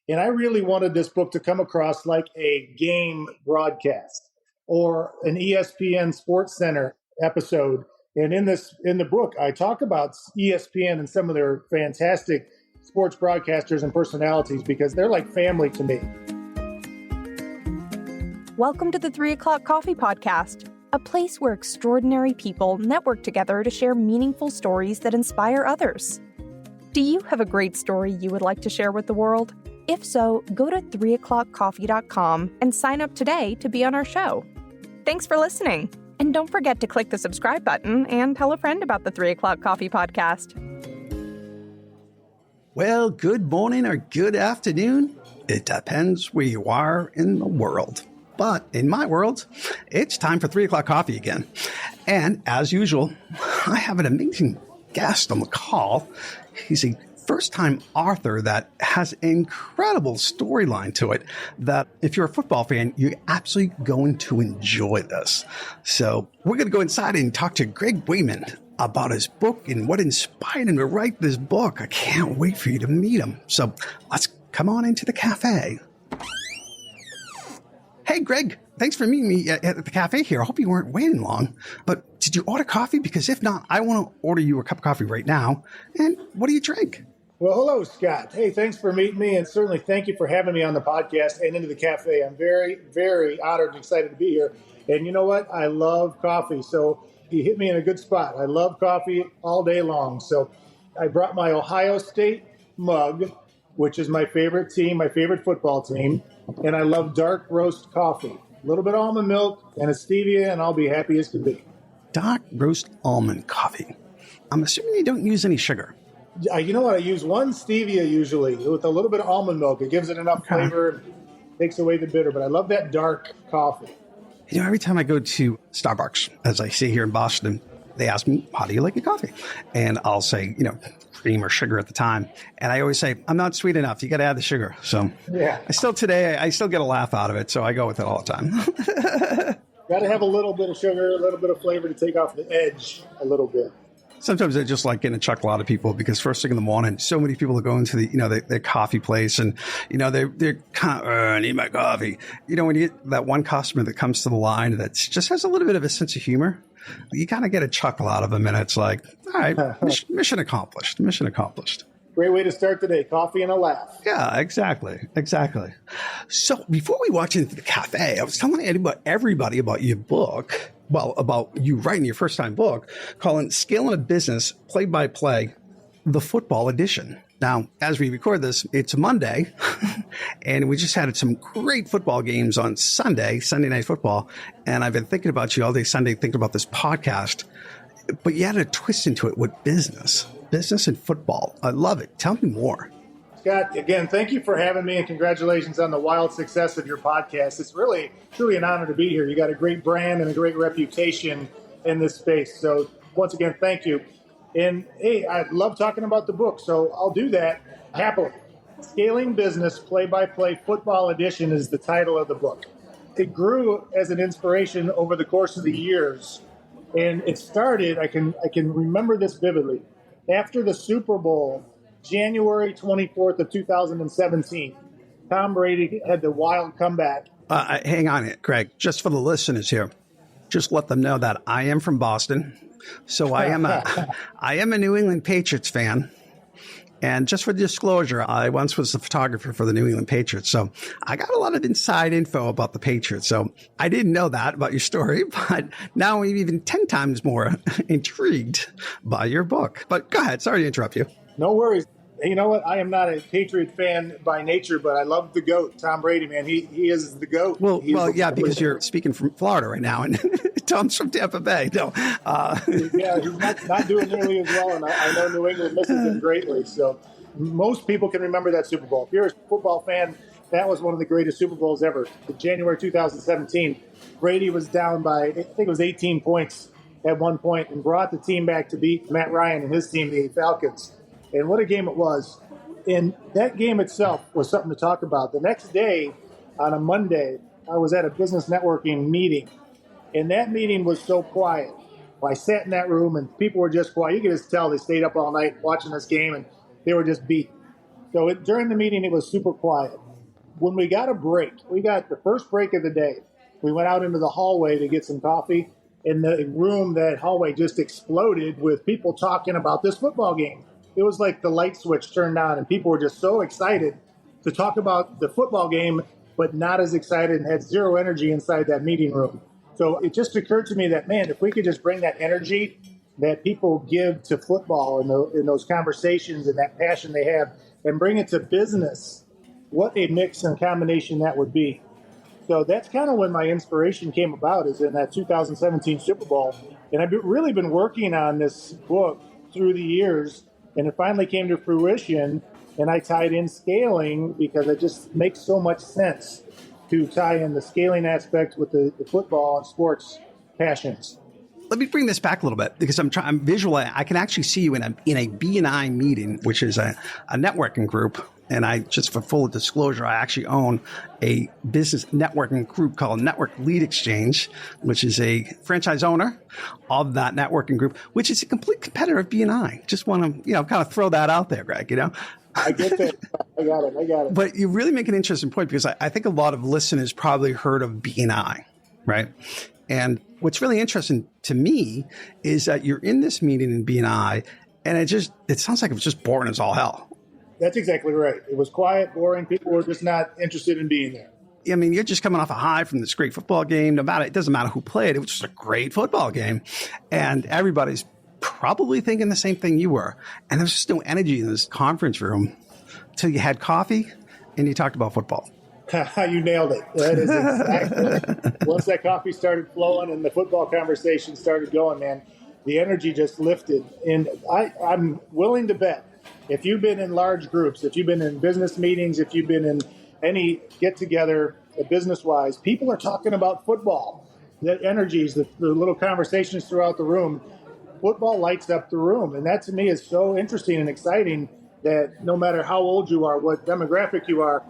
And I really wanted this book to come across like a game broadcast or an ESPN Sports Center episode. And in the book, I talk about ESPN and some of their fantastic sports broadcasters and personalities because they're like family to me. Welcome to the 3 O'Clock Coffee Podcast, a place where extraordinary people network together to share meaningful stories that inspire others. Do you have a great story you would like to share with the world? If so, go to 3o'clockcoffee.com and sign up today to be on our show. Thanks for listening. And don't forget to click the subscribe button and tell a friend about the 3 O'Clock Coffee Podcast. Well, good morning or good afternoon. It depends where you are in the world. But in my world, it's time for 3 O'Clock Coffee again. And as usual, I have an amazing guest on the call. He's a first-time author that has an incredible storyline to it that if you're a football fan, you're absolutely going to enjoy this. So we're going to go inside and talk to Greg Waidmann about his book and what inspired him to write this book. I can't wait for you to meet him. So let's come on into the cafe. Hey, Greg, thanks for meeting me at the cafe here. I hope you weren't waiting long. But did you order coffee? Because if not, I want to order you a cup of coffee right now. And what do you drink? Well, hello, Scott. Hey, thanks for meeting me. And certainly thank you for having me on the podcast and into the cafe. I'm very, very honored and excited to be here. And you know what? I love coffee. So you hit me in a good spot. I love coffee all day long. So I brought my Ohio State mug, which is my favorite team, my favorite football team. And I love dark roast coffee. A little bit of almond milk and a stevia, and I'll be happy as can be. Dark roast almond coffee. I'm assuming you don't use any sugar. You know what? I use one stevia usually with a little bit of almond milk. It gives it enough flavor, takes away the bitter. But I love that dark coffee. You know, every time I go to Starbucks, as I say here in Boston, they ask me, how do you like your coffee? And I'll say, cream or sugar at the time. And I always say, I'm not sweet enough. You got to add the sugar. So yeah, I still get a laugh out of it. So I go with it all the time. Got to have a little bit of sugar, a little bit of flavor to take off the edge a little bit. Sometimes I just like getting a chuckle out of people because first thing in the morning, so many people are going to their coffee place and, they're kind of, I need my coffee. When you get that one customer that comes to the line that just has a little bit of a sense of humor, you kind of get a chuckle out of them. And it's like, all right, mission accomplished, mission accomplished. Great way to start the day. Coffee and a laugh. Yeah, exactly. So before we walked into the cafe, I was telling everybody about your book. Well, about you writing your first time book, calling Scaling a Business Play-by-Play, the football edition. Now, as we record this, it's Monday, and we just had some great football games on Sunday Night Football, and I've been thinking about you all day Sunday, thinking about this podcast, but you added a twist into it with business and football. I love it. Tell me more. Scott, again, thank you for having me and congratulations on the wild success of your podcast. It's really, truly an honor to be here. You got a great brand and a great reputation in this space. So once again, thank you. And hey, I love talking about the book, so I'll do that happily. Scaling Business Play-by-Play Football Edition is the title of the book. It grew as an inspiration over the course of the years. And it started, I can remember this vividly, after the Super Bowl, January 24th of 2017, Tom Brady had the wild comeback. Hang on, Greg, just for the listeners here, just let them know that I am from Boston. So I am a New England Patriots fan. And just for disclosure, I once was the photographer for the New England Patriots. So I got a lot of inside info about the Patriots. So I didn't know that about your story, but now I'm even 10 times more intrigued by your book. But go ahead. Sorry to interrupt you. No worries. You know what? I am not a Patriot fan by nature, but I love the GOAT, Tom Brady, man. He is the GOAT. Well, yeah, because you're speaking from Florida right now, and Tom's from Tampa Bay. No. Yeah, he's not doing nearly as well, and I know New England misses him greatly. So most people can remember that Super Bowl. If you're a football fan, that was one of the greatest Super Bowls ever. In January 2017, Brady was down by, I think it was 18 points at one point, and brought the team back to beat Matt Ryan and his team, the Falcons. And what a game it was. And that game itself was something to talk about. The next day, on a Monday, I was at a business networking meeting. And that meeting was so quiet. I sat in that room and people were just quiet. You could just tell they stayed up all night watching this game and they were just beat. So during the meeting, it was super quiet. When we got a break, we got the first break of the day. We went out into the hallway to get some coffee. In the room, that hallway just exploded with people talking about this football game. It was like the light switch turned on, and people were just so excited to talk about the football game, but not as excited and had zero energy inside that meeting room. So it just occurred to me that, man, if we could just bring that energy that people give to football in those conversations and that passion they have and bring it to business, what a mix and combination that would be. So that's kind of when my inspiration came about, is in that 2017 Super Bowl. And I've really been working on this book through the years, and it finally came to fruition. And I tied in scaling because it just makes so much sense to tie in the scaling aspect with the football and sports passions. Let me bring this back a little bit, because I'm visualizing. I can actually see you in a B&I meeting, which is a networking group. And I, just for full disclosure, I actually own a business networking group called Network Lead Exchange, which is a franchise owner of that networking group, which is a complete competitor of B&I. Just want to, kind of throw that out there, Greg, I get that. I got it. But you really make an interesting point, because I think a lot of listeners probably heard of B&I, right? And what's really interesting to me is that you're in this meeting in B&I, and it sounds like it was just boring as all hell. That's exactly right. It was quiet, boring. People were just not interested in being there. I mean, you're just coming off a high from this great football game. It doesn't matter who played. It was just a great football game. And everybody's probably thinking the same thing you were. And there's just no energy in this conference room until you had coffee and you talked about football. You nailed it. That is exactly it. Once that coffee started flowing and the football conversation started going, man, the energy just lifted. And I'm willing to bet, if you've been in large groups, if you've been in business meetings, if you've been in any get-together business-wise, people are talking about football. The energies, the little conversations throughout the room, football lights up the room. And that to me is so interesting and exciting, that no matter how old you are, what demographic you are,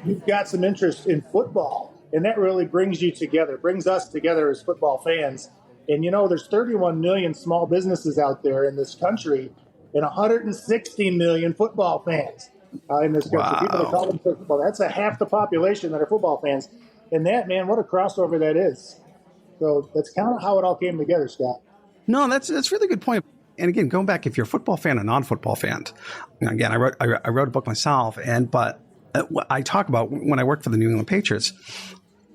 you've got some interest in football. And that really brings you together, brings us together as football fans. And there's 31 million small businesses out there in this country, and 160 million football fans in this country. Wow. People that call them football. That's a half the population that are football fans. And that, man, what a crossover that is. So that's kind of how it all came together, Scott. No, that's a really good point. And again, going back, if you're a football fan or non-football fan, again, I wrote a book myself, but I talk about when I worked for the New England Patriots,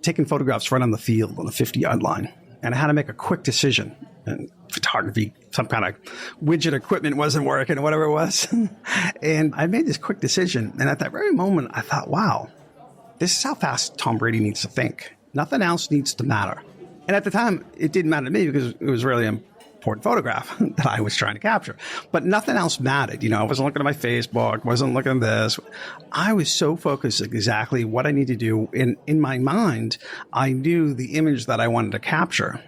taking photographs right on the field on the 50-yard line, and I had to make a quick decision. And photography, some kind of widget equipment wasn't working or whatever it was. And I made this quick decision. And at that very moment, I thought, wow, this is how fast Tom Brady needs to think. Nothing else needs to matter. And at the time, it didn't matter to me because it was really an important photograph that I was trying to capture. But nothing else mattered. I wasn't looking at my Facebook, wasn't looking at this. I was so focused exactly what I need to do. In my mind, I knew the image that I wanted to capture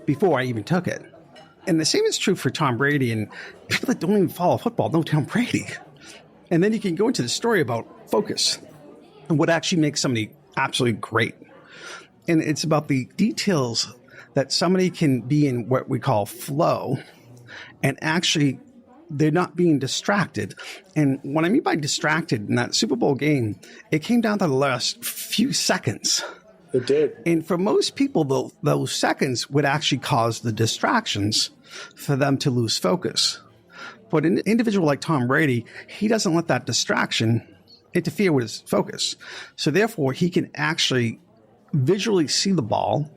before I even took it. And the same is true for Tom Brady, and people that don't even follow football know Tom Brady. And then you can go into the story about focus and what actually makes somebody absolutely great. And it's about the details that somebody can be in what we call flow, and actually they're not being distracted. And what I mean by distracted in that Super Bowl game, it came down to the last few seconds. It did. And for most people, those seconds would actually cause the distractions for them to lose focus. But an individual like Tom Brady, he doesn't let that distraction interfere with his focus. So therefore, he can actually visually see the ball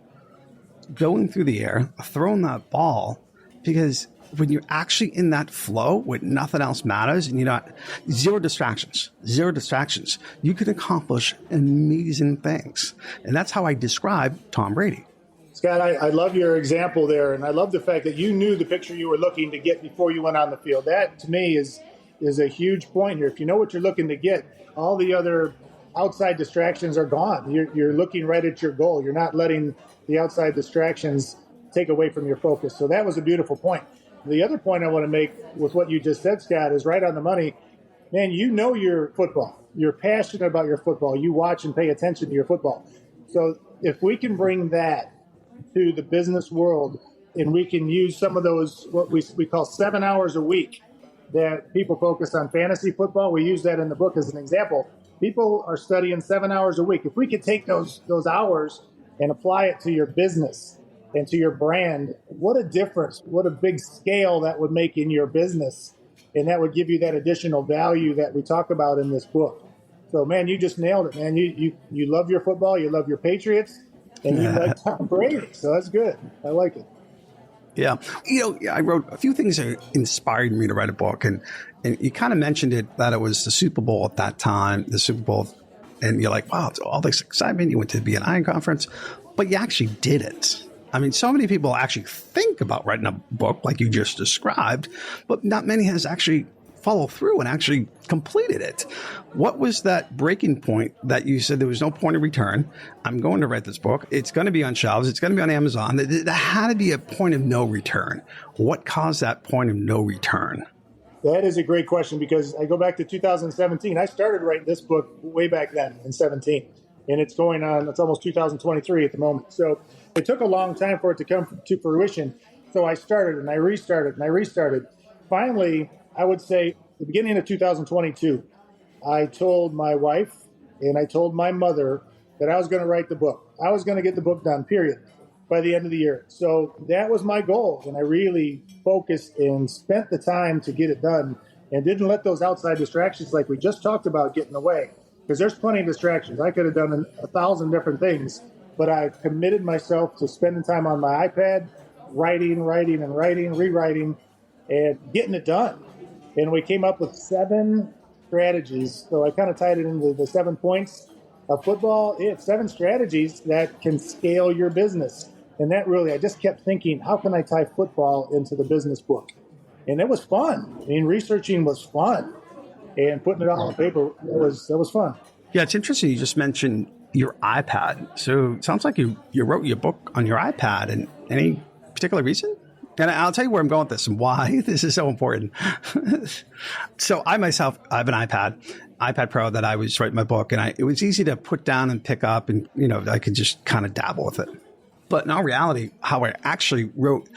going through the air, throwing that ball, because when you're actually in that flow where nothing else matters and you're not, zero distractions, you can accomplish amazing things. And that's how I describe Tom Brady. Scott, I love your example there, and I love the fact that you knew the picture you were looking to get before you went on the field. That, to me, is a huge point here. If you know what you're looking to get, all the other outside distractions are gone. You're looking right at your goal. You're not letting the outside distractions take away from your focus. So that was a beautiful point. The other point I want to make with what you just said, Scott, is right on the money. Man, you know your football. You're passionate about your football. You watch and pay attention to your football. So if we can bring that to the business world, and we can use some of those, what we call 7 hours a week, that people focus on fantasy football. We use that in the book as an example. People are studying 7 hours a week. If we could take those hours and apply it to your business and to your brand, what a difference, what a big scale that would make in your business. And that would give you that additional value that we talk about in this book. So, man, you just nailed it, man. You love your football, you love your Patriots, and you like Tom Brady. So that's good. I like it. Yeah. I wrote a few things that inspired me to write a book. And you kind of mentioned it, that it was the Super Bowl at that time, the Super Bowl. And you're like, wow, it's all this excitement. You went to the BNI conference, but you actually did it. I mean, so many people actually think about writing a book like you just described, but not many has actually followed through and actually completed it. What was that breaking point that you said there was no point of return? I'm going to write this book. It's going to be on shelves. It's going to be on Amazon. There had to be a point of no return. What caused that point of no return? That is a great question, because I go back to 2017. I started writing this book way back then in 17, and it's going on. It's almost 2023 at the moment. So it took a long time for it to come to fruition. So I started and I restarted and I restarted. Finally, I would say the beginning of 2022, I told my wife and I told my mother that I was going to write the book. I was going to get the book done, period, by the end of the year. So that was my goal. And I really focused and spent the time to get it done and didn't let those outside distractions like we just talked about get in the way. Because there's plenty of distractions. I could have done 1,000 different things, but I committed myself to spending time on my iPad, writing, rewriting, and getting it done. And we came up with 7 strategies. So I kind of tied it into the 7 points of football. It's 7 strategies that can scale your business. And that really, I just kept thinking, how can I tie football into the business book? And it was fun. I mean, researching was fun. And putting it all on paper, that was fun. Yeah, it's interesting. You just mentioned your iPad. So it sounds like you wrote your book on your iPad. And any particular reason? And I'll tell you where I'm going with this and why this is so important. So I myself, I have an iPad Pro that I was writing my book, and it was easy to put down and pick up, and I could just kind of dabble with it. But in all reality, how I actually wrote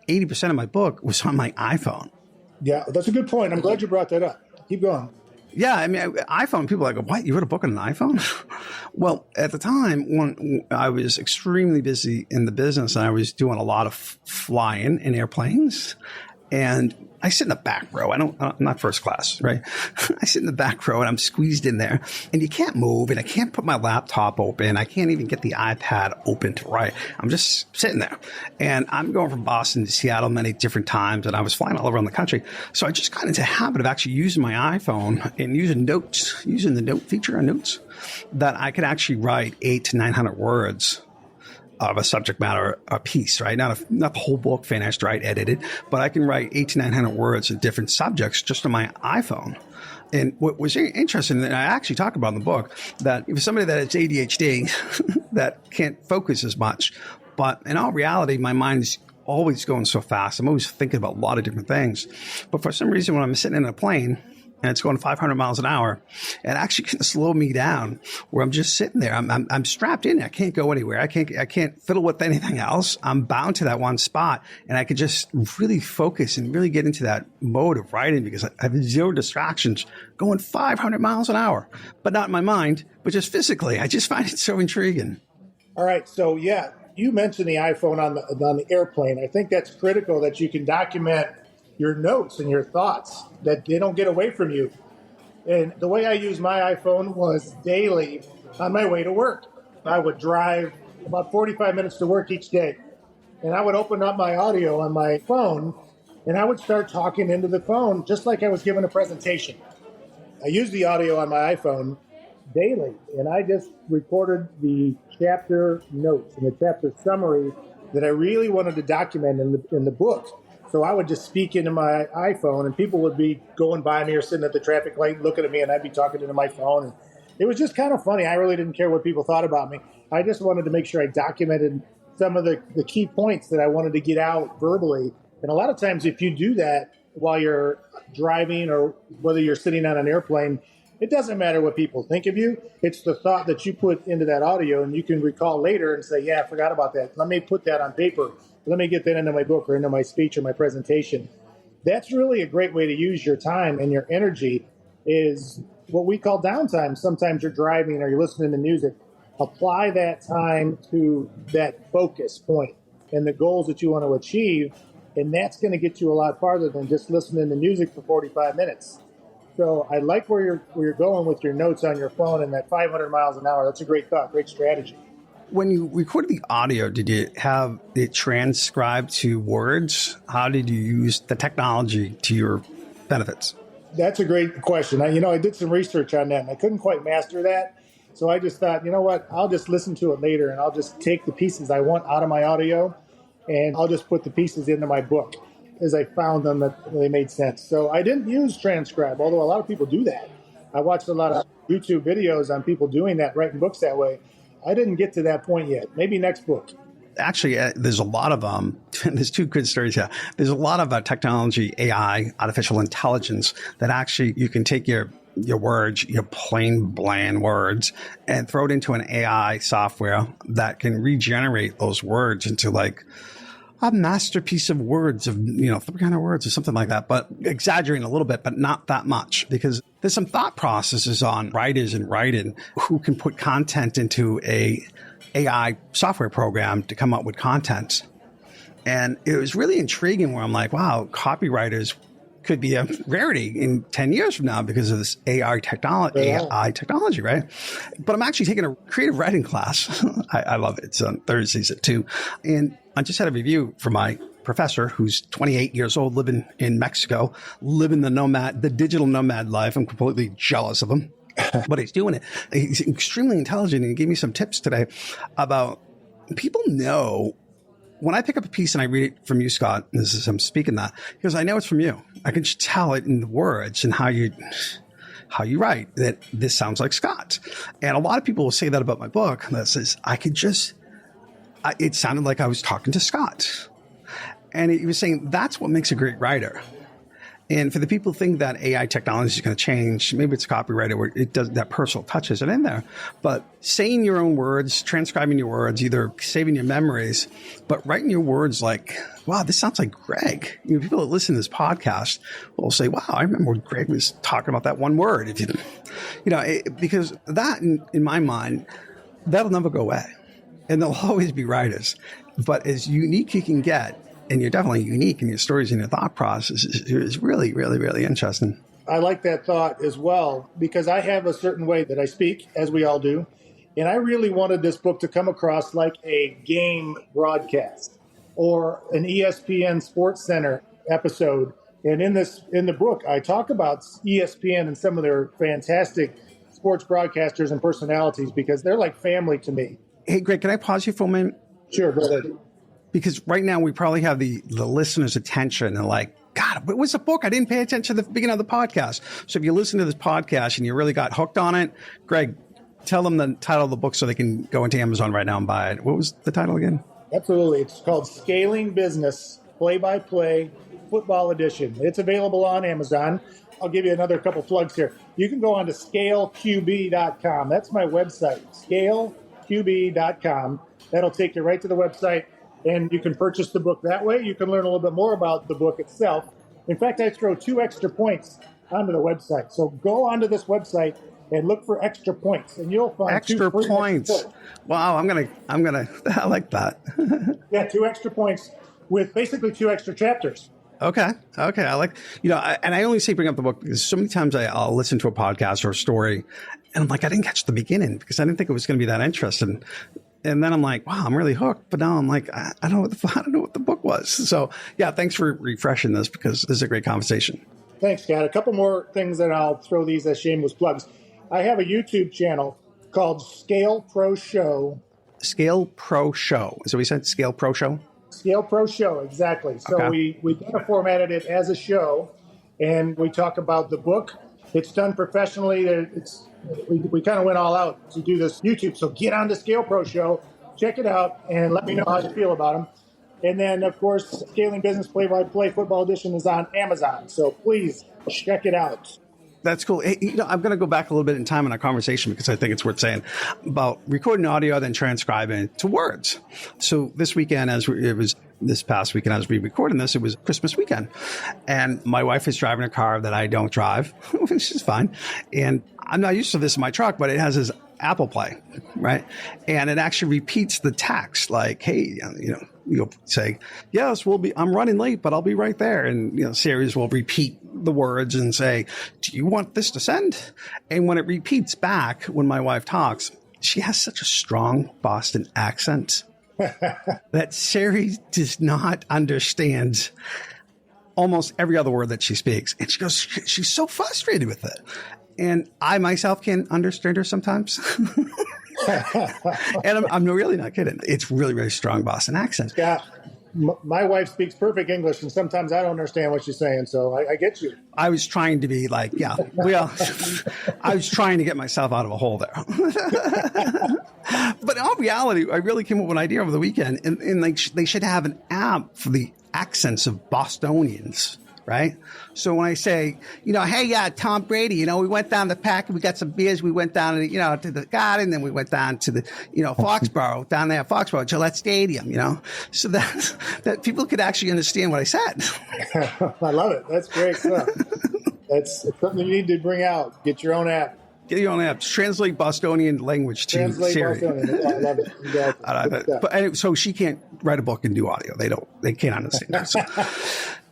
80% of my book was on my iPhone. Yeah, that's a good point. I'm glad you brought that up. Keep going. Yeah, I mean, iPhone, people are like, what? You wrote a book on an iPhone? Well, at the time, when I was extremely busy in the business, and I was doing a lot of flying in airplanes, and I sit in the back row. I'm not first class, right? I sit in the back row and I'm squeezed in there, and you can't move, and I can't put my laptop open. I can't even get the iPad open to write. I'm just sitting there, and I'm going from Boston to Seattle many different times, and I was flying all around the country. So I just got into the habit of actually using my iPhone and using the note feature on Notes, that I could actually write 800 to 900 words of a subject matter, a piece, right? Not the whole book finished, right? Edited, but I can write 800 to 900 words of different subjects just on my iPhone. And what was interesting, and I actually talk about in the book, that if somebody that has ADHD that can't focus as much, but in all reality, my mind is always going so fast. I'm always thinking about a lot of different things. But for some reason, when I'm sitting in a plane, and it's going 500 miles an hour, it actually can slow me down, where I'm just sitting there. I'm strapped in. I can't go anywhere. I can't fiddle with anything else. I'm bound to that one spot, and I could just really focus and really get into that mode of writing, because I have 0 distractions going 500 miles an hour, but not in my mind, but just physically. I just find it so intriguing. All right. So yeah, you mentioned the iPhone on the airplane. I think that's critical, that you can document your notes and your thoughts, that they don't get away from you. And the way I used my iPhone was daily on my way to work. I would drive about 45 minutes to work each day, and I would open up my audio on my phone, and I would start talking into the phone just like I was giving a presentation. I used the audio on my iPhone daily, and I just recorded the chapter notes and the chapter summary that I really wanted to document in the book. So I would just speak into my iPhone, and people would be going by me or sitting at the traffic light looking at me, and I'd be talking into my phone. And it was just kind of funny. I really didn't care what people thought about me. I just wanted to make sure I documented some of the key points that I wanted to get out verbally. And a lot of times, if you do that while you're driving or whether you're sitting on an airplane, it doesn't matter what people think of you. It's the thought that you put into that audio, and you can recall later and say, yeah, I forgot about that. Let me put that on paper. Let me get that into my book or into my speech or my presentation. That's really a great way to use your time and your energy, is what we call downtime. Sometimes you're driving or you're listening to music. Apply that time to that focus point and the goals that you want to achieve, and that's going to get you a lot farther than just listening to music for 45 minutes. So I like where you're going with your notes on your phone and that 500 miles an hour. That's a great thought, great strategy. When you recorded the audio, did you have it transcribed to words? How did you use the technology to your benefits? That's a great question. I did some research on that, and I couldn't quite master that. So I just thought, you know what, I'll just listen to it later, and I'll just take the pieces I want out of my audio, and I'll just put the pieces into my book as I found them that they made sense. So I didn't use transcribe, although a lot of people do that. I watched a lot of YouTube videos on people doing that, writing books that way. I didn't get to that point yet. Maybe next book. Actually, there's a lot of there's two good stories here. There's a lot of technology, AI, artificial intelligence, that actually you can take your words, your plain bland words, and throw it into an AI software that can regenerate those words into like a masterpiece of words of 300 words or something like that, but exaggerating a little bit, but not that much, because there's some thought processes on writers and writing who can put content into a AI software program to come up with content. And it was really intriguing where I'm like, wow, copywriters could be a rarity in 10 years from now because of this AI technology, right? But I'm actually taking a creative writing class. I love it. It's on Thursdays at 2. And I just had a review from my professor who's 28 years old, living in Mexico, living the digital nomad life. I'm completely jealous of him. But he's doing it. He's extremely intelligent, and he gave me some tips today about people know when I pick up a piece and I read it from you, Scott, I'm speaking that, because I know it's from you. I can just tell it in the words and how you write that this sounds like Scott. And a lot of people will say that about my book. That says it sounded like I was talking to Scott. And he was saying that's what makes a great writer. And for the people who think that AI technology is going to change, maybe it's a copywriter where it does that personal touch isn't in there. But saying your own words, transcribing your words, either saving your memories, but writing your words like, wow, this sounds like Greg. People that listen to this podcast will say, wow, I remember when Greg was talking about that one word. Because that, in my mind, that'll never go away. And there'll always be writers. But as unique you can get, and you're definitely unique in your stories and your thought process, is really, really, really interesting. I like that thought as well, because I have a certain way that I speak, as we all do. And I really wanted this book to come across like a game broadcast or an ESPN Sports Center episode. And in the book, I talk about ESPN and some of their fantastic sports broadcasters and personalities, because they're like family to me. Hey, Greg, can I pause you for a minute? Sure, go ahead. Because right now we probably have the listener's attention and like, God, what was the book? I didn't pay attention to the beginning of the podcast. So if you listen to this podcast and you really got hooked on it, Greg, tell them the title of the book so they can go into Amazon right now and buy it. What was the title again? Absolutely. It's called Scaling Business, Play-by-Play, Football Edition. It's available on Amazon. I'll give you another couple plugs here. You can go on to scaleqb.com. That's my website, scaleqb.com. That'll take you right to the website. And you can purchase the book that way. You can learn a little bit more about the book itself. In fact, I throw 2 extra points onto the website. So go onto this website and look for extra points, and you'll find extra points. Wow, I'm gonna. I like that. Yeah, 2 extra points with basically 2 extra chapters. Okay. I like, and I only say bring up the book because so many times I'll listen to a podcast or a story, and I'm like, I didn't catch the beginning because I didn't think it was going to be that interesting. And then I'm like, wow, I'm really hooked. But now I'm like, I don't know what the book was. So yeah, thanks for refreshing this because this is a great conversation. Thanks, Scott. A couple more things, and I'll throw these as shameless plugs. I have a YouTube channel called Scale Pro Show. Scale Pro Show. Is that what you said? Scale Pro Show? Scale Pro Show, exactly. So okay. we kind of formatted it as a show, and we talk about the book. It's done professionally. We kind of went all out to do this YouTube. So get on the Scale Pro Show, check it out, and let me know how you feel about them. And then, of course, Scaling Business Play-by-Play Football Edition is on Amazon. So please check it out. That's cool. Hey, I'm going to go back a little bit in time in our conversation because I think it's worth saying about recording audio, then transcribing to words. So this weekend, as it was this past weekend as we recording this, it was Christmas weekend. And my wife is driving a car that I don't drive, which is fine. And I'm not used to this in my truck, but it has this Apple Play, right? And it actually repeats the text like, hey, you'll say, yes, I'm running late, but I'll be right there. And, Siri will repeat the words and say, do you want this to send? And when it repeats back, when my wife talks, she has such a strong Boston accent that Siri does not understand almost every other word that she speaks. And she goes, she's so frustrated with it. And I myself can understand her sometimes. And I'm really not kidding. It's really, really strong Boston accent. Yeah. My wife speaks perfect English, and sometimes I don't understand what she's saying. So I get you. I was trying to be like, I was trying to get myself out of a hole there. But in all reality, I really came up with an idea over the weekend. And like, they should have an app for the accents of Bostonians. Right. So when I say, hey, Tom Brady, we went down the pack and we got some beers. We went down to, to the Garden. Then we went down to the, Foxborough, down there at Foxborough, Gillette Stadium, so that people could actually understand what I said. I love it. That's great stuff. That's something you need to bring out. Get your own app. Get your own app. Translate Bostonian language to Siri. Bostonian. I love it. Exactly. I love it. But anyway, so she can't write a book and do audio. They can't understand it.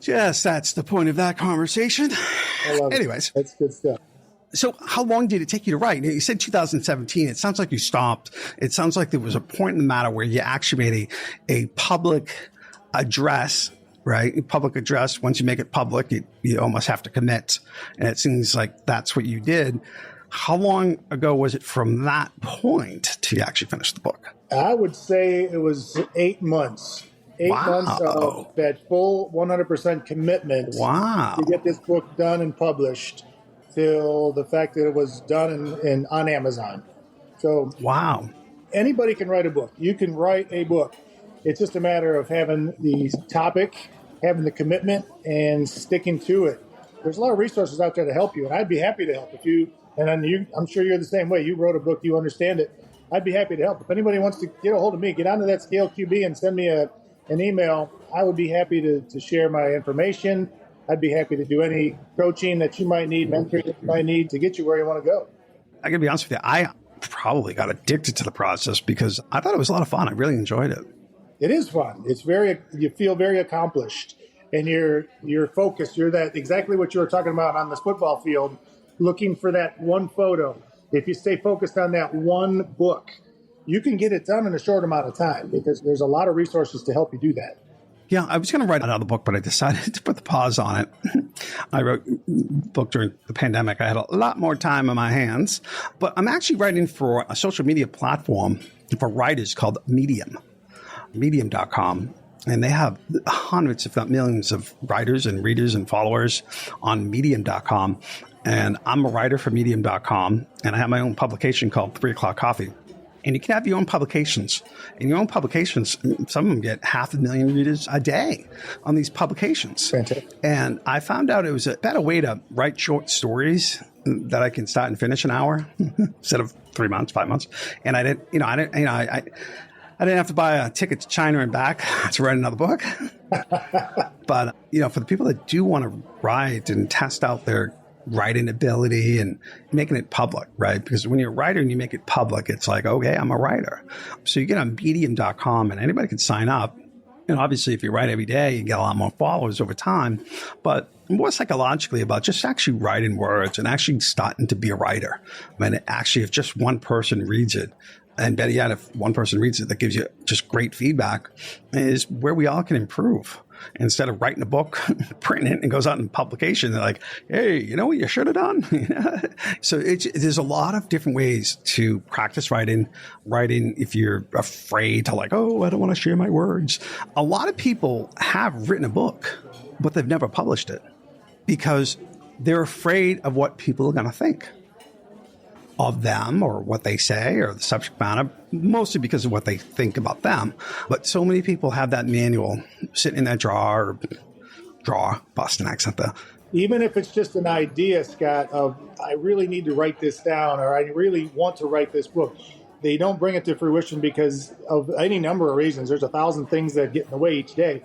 So, yes, that's the point of that conversation. I love Anyways. It. That's good stuff. So how long did it take you to write? You said 2017. It sounds like you stopped. It sounds like there was a point in the matter where you actually made a public address, right? A public address. Once you make it public, you almost have to commit. And it seems like that's what you did. How long ago was it from that point to actually finish the book? I would say it was 8 months. 8 months of that full 100% commitment to get this book done and published till the fact that it was done on Amazon. So anybody can write a book. You can write a book. It's just a matter of having the topic, having the commitment, and sticking to it. There's a lot of resources out there to help you, and I'd be happy to help if you. And then I'm sure you're the same way. You wrote a book, you understand it. I'd be happy to help. If anybody wants to get a hold of me, get onto that Scale QB and send me an email. I would be happy to share my information. I'd be happy to do any coaching that you might need, mentoring that you might need to get you where you want to go. I gotta be honest with you. I probably got addicted to the process because I thought it was a lot of fun. I really enjoyed it. It is fun. You feel very accomplished, and you're focused. You're that exactly what you were talking about on this football field, looking for that one photo. If you stay focused on that one book, you can get it done in a short amount of time because there's a lot of resources to help you do that. Yeah, I was going to write another book, but I decided to put the pause on it. I wrote a book during the pandemic. I had a lot more time on my hands, but I'm actually writing for a social media platform for writers called Medium, medium.com. And they have hundreds, if not millions, of writers and readers and followers on medium.com. And I'm a writer for medium.com, and I have my own publication called 3 O'Clock Coffee. And you can have your own publications. And your own publications, some of them get 500,000 readers a day on these publications. Fantastic. And I found out it was a better way to write short stories that I can start and finish an hour instead of 3 months, 5 months. And I didn't have to buy a ticket to China and back to write another book. But, for the people that do want to write and test out their writing ability and making it public, right? Because when you're a writer and you make it public, it's like, okay, I'm a writer. So you get on medium.com and anybody can sign up. And obviously, if you write every day, you get a lot more followers over time. But more psychologically about just actually writing words and actually starting to be a writer. I mean, actually, if just one person reads it, and better yet, if one person reads it that gives you just great feedback, is where we all can improve. Instead of writing a book, printing it, and goes out in publication, they're like, hey, you know what you should have done? So there's a lot of different ways to practice writing. Writing, if you're afraid to I don't want to share my words. A lot of people have written a book, but they've never published it because they're afraid of what people are going to think of them or what they say or the subject matter, mostly because of what they think about them. But so many people have that manual sitting in their drawer, Boston accent there. Even if it's just an idea, Scott, of I really need to write this down or I really want to write this book, they don't bring it to fruition because of any number of reasons. There's 1,000 things that get in the way each day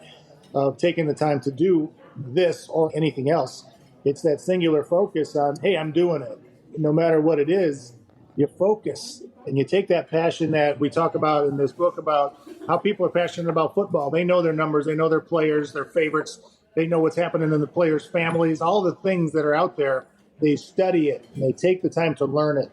of taking the time to do this or anything else. It's that singular focus on, hey, I'm doing it. No matter what it is, you focus and you take that passion that we talk about in this book about how people are passionate about football. They know their numbers, they know their players, their favorites, they know what's happening in the players' families, all the things that are out there. They study it and they take the time to learn it.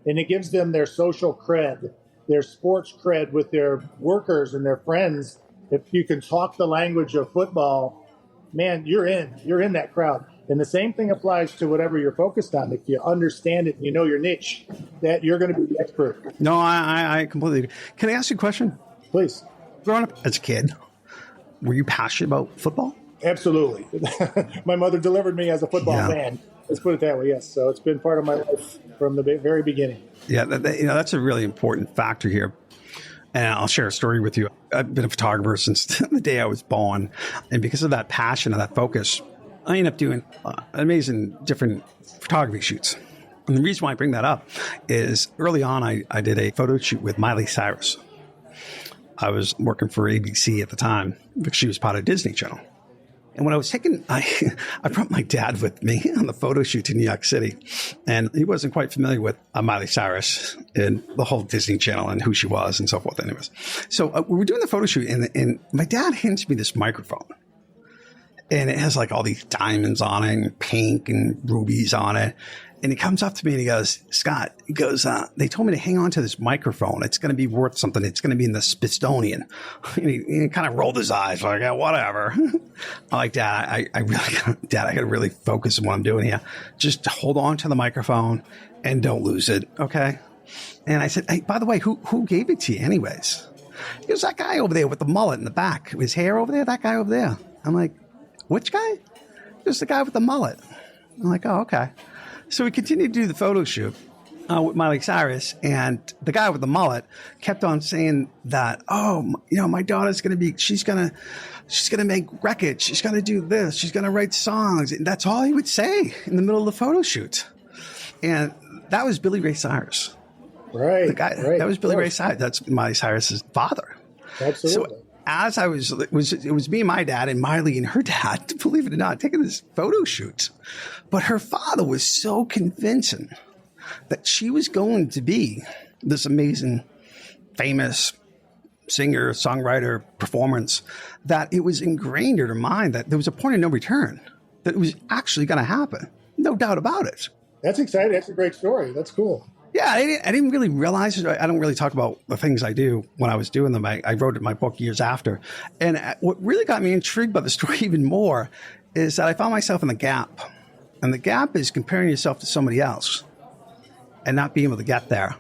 And it gives them their social cred, their sports cred with their workers and their friends. If you can talk the language of football, man, you're in that crowd. And the same thing applies to whatever you're focused on. If you understand it and you know your niche, that you're going to be the expert. No, I completely agree. Can I ask you a question? Please. Growing up as a kid, were you passionate about football? Absolutely. My mother delivered me as a football fan. Let's put it that way, yes. So it's been part of my life from the very beginning. Yeah, that's a really important factor here. And I'll share a story with you. I've been a photographer since the day I was born. And because of that passion and that focus, I ended up doing amazing different photography shoots. And the reason why I bring that up is early on, I did a photo shoot with Miley Cyrus. I was working for ABC at the time because she was part of Disney Channel. And when I was taking, I brought my dad with me on the photo shoot to New York City. And he wasn't quite familiar with Miley Cyrus and the whole Disney Channel and who she was and so forth anyways. So we were doing the photo shoot and my dad hands me this microphone. And it has like all these diamonds on it and pink and rubies on it. And he comes up to me and he goes, Scott, he goes, they told me to hang on to this microphone. It's going to be worth something. It's going to be in the Smithsonian. And he kind of rolled his eyes like, yeah, whatever. I'm like, Dad, I got to really focus on what I'm doing here. Just hold on to the microphone and don't lose it. Okay. And I said, hey, by the way, who gave it to you anyways? It was that guy over there with the mullet in the back. His hair over there, that guy over there. I'm like, which guy? It was the guy with the mullet. I'm like, oh, okay. So we continued to do the photo shoot with Miley Cyrus, and the guy with the mullet kept on saying that, oh, my daughter's she's going to make records. She's going to do this. She's going to write songs. And that's all he would say in the middle of the photo shoot. And that was Billy Ray Cyrus. Right. The guy, right. That was Billy Ray Cyrus. That's Miley Cyrus's father. Absolutely. So as it was me and my dad and Miley and her dad, believe it or not, taking this photo shoot. But her father was so convincing that she was going to be this amazing, famous singer, songwriter, performance, that it was ingrained in her mind that there was a point of no return, that it was actually going to happen. No doubt about it. That's exciting. That's a great story. That's cool. Yeah, I didn't really realize it. I don't really talk about the things I do when I was doing them. I wrote it in my book years after. And what really got me intrigued by the story even more is that I found myself in the gap. And the gap is comparing yourself to somebody else and not being able to get there.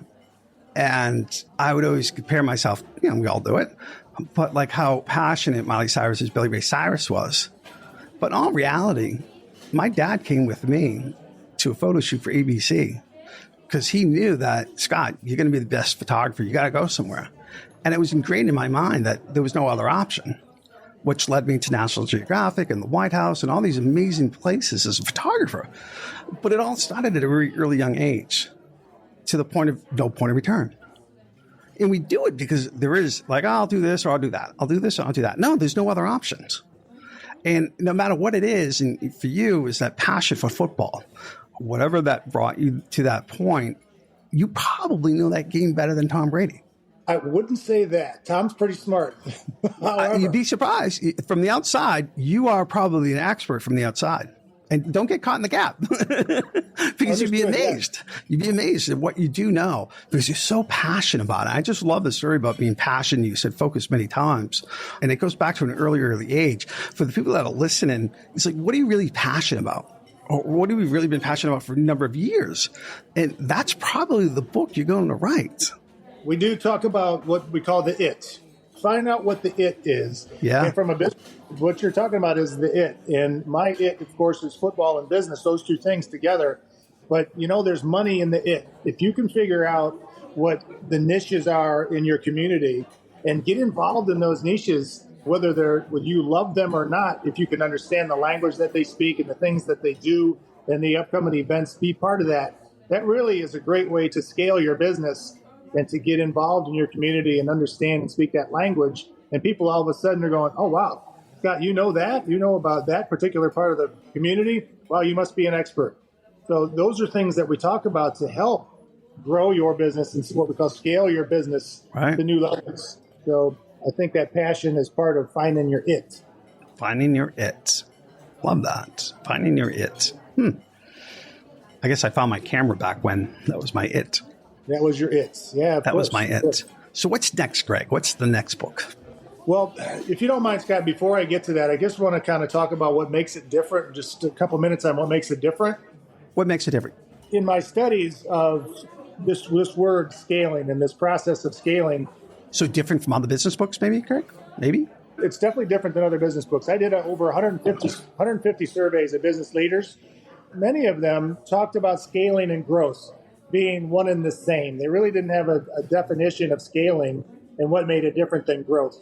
And I would always compare myself, we all do it, but like how passionate Miley Cyrus's Billy Ray Cyrus was. But in all reality, my dad came with me to a photo shoot for ABC. Because he knew that, Scott, you're going to be the best photographer. You got to go somewhere. And it was ingrained in my mind that there was no other option, which led me to National Geographic and the White House and all these amazing places as a photographer. But it all started at a very early young age to the point of no point of return. And we do it because there is like, oh, I'll do this or I'll do that. I'll do this or I'll do that. No, there's no other options. And no matter what it is, and for you is that passion for football, whatever that brought you to that point, you probably know that game better than Tom Brady. I wouldn't say that. Tom's pretty smart. You'd be surprised. From the outside, you are probably an expert from the outside. And don't get caught in the gap because you'd be amazed. Yeah. You'd be amazed at what you do know because you're so passionate about it. I just love the story about being passionate. You said focus many times. And it goes back to an early age. For the people that are listening, it's like, what are you really passionate about? Or what have we really been passionate about for a number of years? And that's probably the book you're going to write. We do talk about what we call the it. Find out what the it is. Yeah. And from a business, what you're talking about is the it. And my it, of course, is football and business, those two things together. But, there's money in the it. If you can figure out what the niches are in your community and get involved in those niches, whether you love them or not, if you can understand the language that they speak and the things that they do and the upcoming events, be part of that. That really is a great way to scale your business and to get involved in your community and understand and speak that language. And people all of a sudden are going, oh, wow, Scott, you know that? You know about that particular part of the community? Wow, you must be an expert. So those are things that we talk about to help grow your business and what we call scale your business to new levels. So I think that passion is part of finding your it. Finding your it. Love that. Finding your it. I guess I found my camera back when that was my it. That was your it. Yeah, that was my it. So what's next, Greg? What's the next book? Well, if you don't mind, Scott, before I get to that, I just want to kind of talk about what makes it different. Just a couple minutes on what makes it different. What makes it different? In my studies of this word scaling and this process of scaling. So different from other business books, maybe, Greg? Maybe? It's definitely different than other business books. I did over 150 surveys of business leaders. Many of them talked about scaling and growth being one and the same. They really didn't have a definition of scaling and what made it different than growth.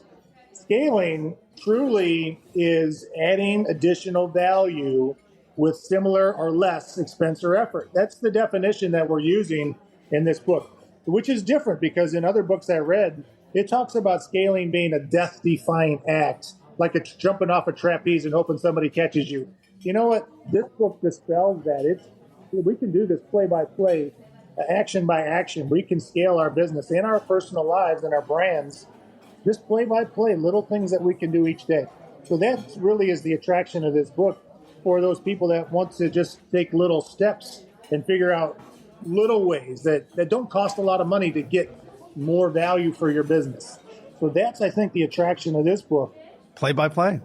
Scaling truly is adding additional value with similar or less expense or effort. That's the definition that we're using in this book, which is different because in other books I read, it talks about scaling being a death-defying act, like it's jumping off a trapeze and hoping somebody catches you. You know what? This book dispels that. We can do this play-by-play, action by action. We can scale our business and our personal lives and our brands, just play-by-play, little things that we can do each day. So that really is the attraction of this book for those people that want to just take little steps and figure out little ways that don't cost a lot of money to get more value for your business. So that's, I think, the attraction of this book. Play by play.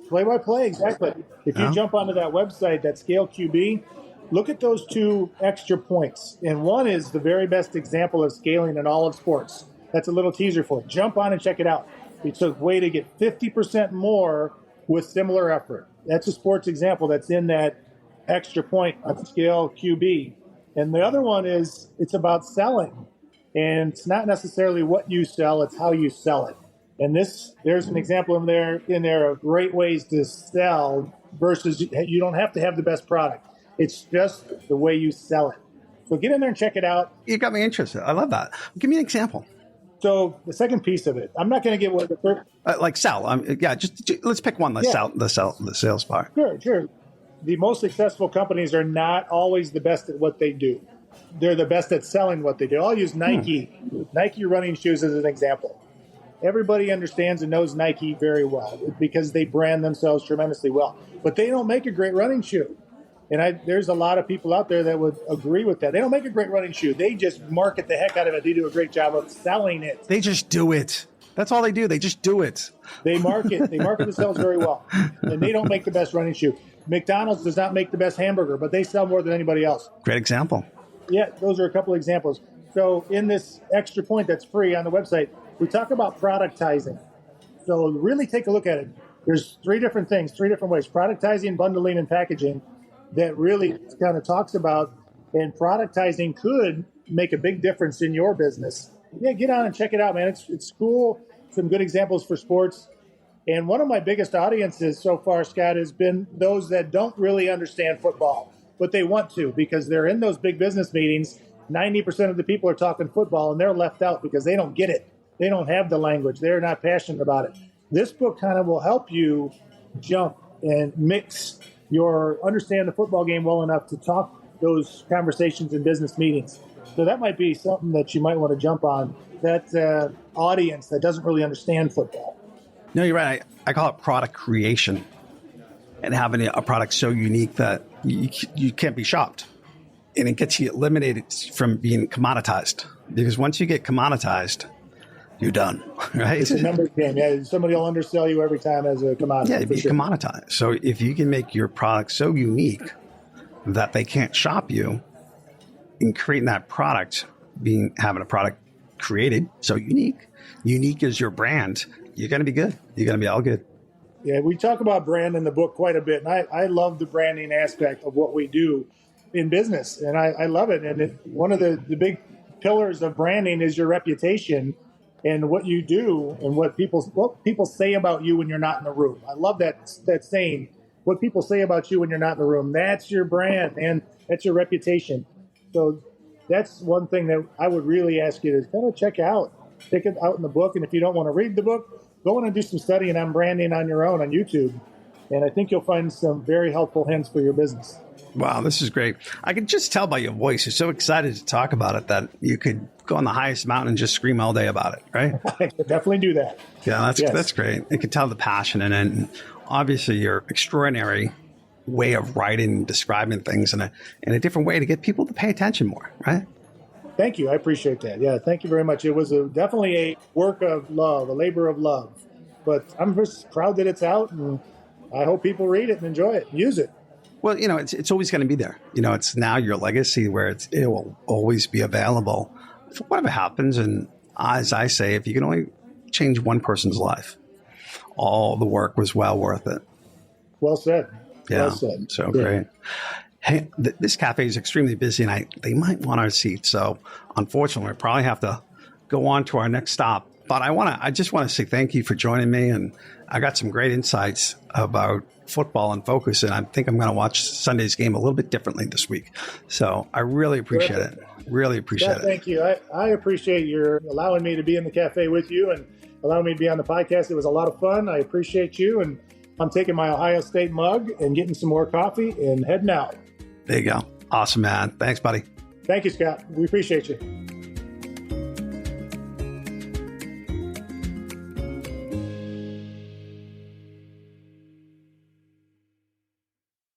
Play by play, exactly. If you jump onto that website, that Scale QB, look at those 2 extra points. And one is the very best example of scaling in all of sports. That's a little teaser for it. Jump on and check it out. It's a way to get 50% more with similar effort. That's a sports example that's in that extra point on Scale QB. And the other one is it's about selling. And it's not necessarily what you sell, it's how you sell it. And there's an example in there of great ways to sell versus you don't have to have the best product. It's just the way you sell it. So get in there and check it out. You got me interested. I love that. Give me an example. So the second piece of it, I'm not going to give what the first. Like sell. Just let's pick one. Sell the sales part. Sure. The most successful companies are not always the best at what they do. They're the best at selling what they do. I'll use Nike. Nike running shoes as an example. Everybody understands and knows Nike very well because they brand themselves tremendously well. But they don't make a great running shoe. And there's a lot of people out there that would agree with that. They don't make a great running shoe. They just market the heck out of it. They do a great job of selling it. They just do it. That's all they do. They just do it. They market themselves very well. And they don't make the best running shoe. McDonald's does not make the best hamburger, but they sell more than anybody else. Great example. Yeah, those are a couple examples. So in this extra point that's free on the website, we talk about productizing. So really take a look at it. There's 3 different things, 3 different ways: productizing, bundling, and packaging, that really kind of talks about, and productizing could make a big difference in your business. Yeah, get on and check it out, man. It's cool. Some good examples for sports. And one of my biggest audiences so far, Scott, has been those that don't really understand football, but they want to because they're in those big business meetings. 90% of the people are talking football, and they're left out because they don't get it. They don't have the language. They're not passionate about it. This book kind of will help you jump and mix understand the football game well enough to talk those conversations in business meetings. So that might be something that you might want to jump on, that audience that doesn't really understand football. No, you're right. I call it product creation, and having a product so unique that you can't be shopped. And it gets you eliminated from being commoditized. Because once you get commoditized, you're done, right? It's a numbers game. Yeah, somebody will undersell you every time as a commodity. Yeah, you commoditize. So if you can make your product so unique that they can't shop you, in creating that product, having a product created so unique is your brand, you're going to be good. You're going to be all good. Yeah, we talk about brand in the book quite a bit. And I love the branding aspect of what we do in business. And I love it. And one of the big pillars of branding is your reputation and what you do and what people say about you when you're not in the room. I love that saying, what people say about you when you're not in the room. That's your brand and that's your reputation. So that's one thing that I would really ask you to kind of check out. Pick it out in the book. And if you don't want to read the book, go in and do some studying on branding on your own on YouTube. And I think you'll find some very helpful hints for your business. Wow, this is great. I can just tell by your voice, you're so excited to talk about it that you could go on the highest mountain and just scream all day about it, right? I could definitely do that. Yeah, that's great. You can tell the passion in it. And obviously, your extraordinary way of writing and describing things in a different way to get people to pay attention more, right? Thank you. I appreciate that. Yeah, thank you very much. It was definitely a work of love, a labor of love. But I'm just proud that it's out, and I hope people read it and enjoy it, use it. Well, it's always going to be there. It's now your legacy where it will always be available for whatever happens. And as I say, if you can only change one person's life, all the work was well worth it. Well said. Yeah, well said. So great. Hey, this cafe is extremely busy, and they might want our seats. So unfortunately, we probably have to go on to our next stop. But I just want to say thank you for joining me. And I got some great insights about football and focus. And I think I'm going to watch Sunday's game a little bit differently this week. So I really appreciate it. Really appreciate it. Thank you. I appreciate your allowing me to be in the cafe with you and allowing me to be on the podcast. It was a lot of fun. I appreciate you. And I'm taking my Ohio State mug and getting some more coffee and heading out. There you go. Awesome, man. Thanks, buddy. Thank you, Scott. We appreciate you.